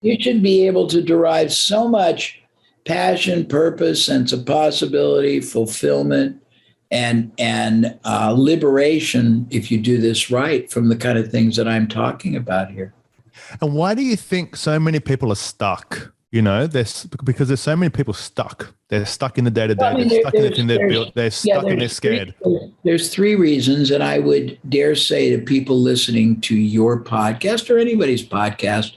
You should be able to derive so much passion, purpose, sense of possibility, fulfillment, and liberation if you do this right from the kind of things that I'm talking about here. And why do you think so many people are stuck? Because there's so many people stuck. They're stuck in the day-to-day. They're stuck in the thing they've built. They're stuck and they're scared. There's three reasons, and I would dare say to people listening to your podcast or anybody's podcast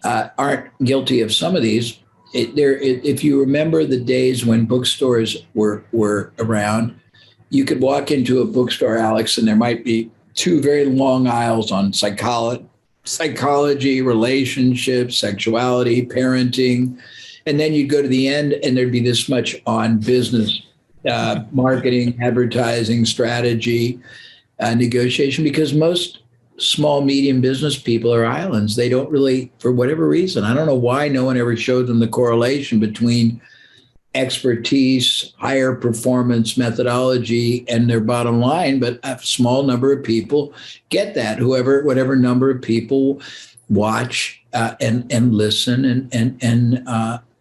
aren't guilty of some of these. If you remember the days when bookstores were around, you could walk into a bookstore, Alex, and there might be two very long aisles on psychology, relationships, sexuality, parenting. And then you'd go to the end and there'd be this much on business, marketing, advertising, strategy, negotiation, because most small, medium business people are islands. They don't really, for whatever reason, I don't know why no one ever showed them the correlation between expertise, higher performance methodology, and their bottom line, but a small number of people get that. Whatever number of people watch and listen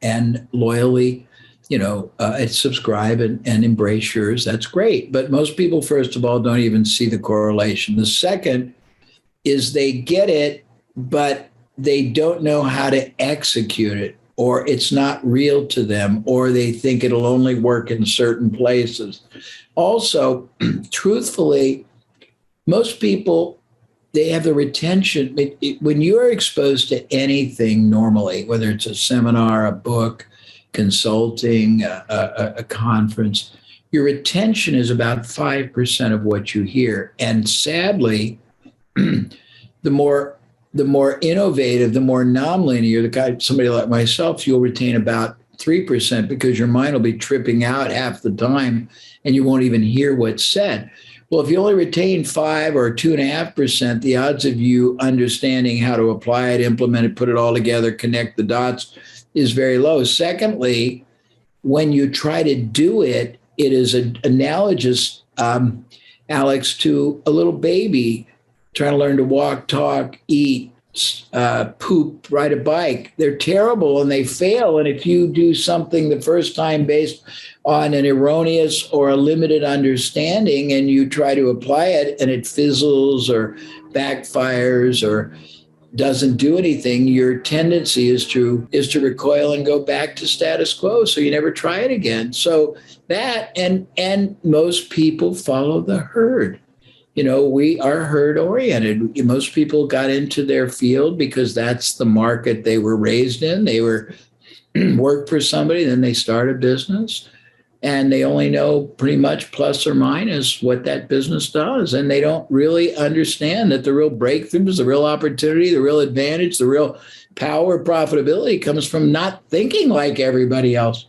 and loyally, subscribe and embrace yours. That's great. But most people, first of all, don't even see the correlation. The second is they get it, but they don't know how to execute it, or it's not real to them, or they think it'll only work in certain places. Also, truthfully, most people, they have the retention. When you're exposed to anything normally, whether it's a seminar, a book, consulting, a conference, your retention is about 5% of what you hear. And sadly, the more innovative, the more nonlinear, somebody like myself, you'll retain about 3% because your mind will be tripping out half the time and you won't even hear what's said. Well, if you only retain 5 or 2.5%, the odds of you understanding how to apply it, implement it, put it all together, connect the dots is very low. Secondly, when you try to do it, it is analogous, Alex, to a little baby trying to learn to walk, talk, eat, poop, ride a bike. They're terrible and they fail. And if you do something the first time based on an erroneous or a limited understanding and you try to apply it and it fizzles or backfires or doesn't do anything, your tendency is to recoil and go back to status quo. So you never try it again. So that and most people follow the herd. We are herd oriented. Most people got into their field because that's the market they were raised in. They were worked for somebody, then they start a business, and they only know pretty much plus or minus what that business does. And they don't really understand that the real breakthroughs, the real opportunity, the real advantage, the real power, profitability comes from not thinking like everybody else.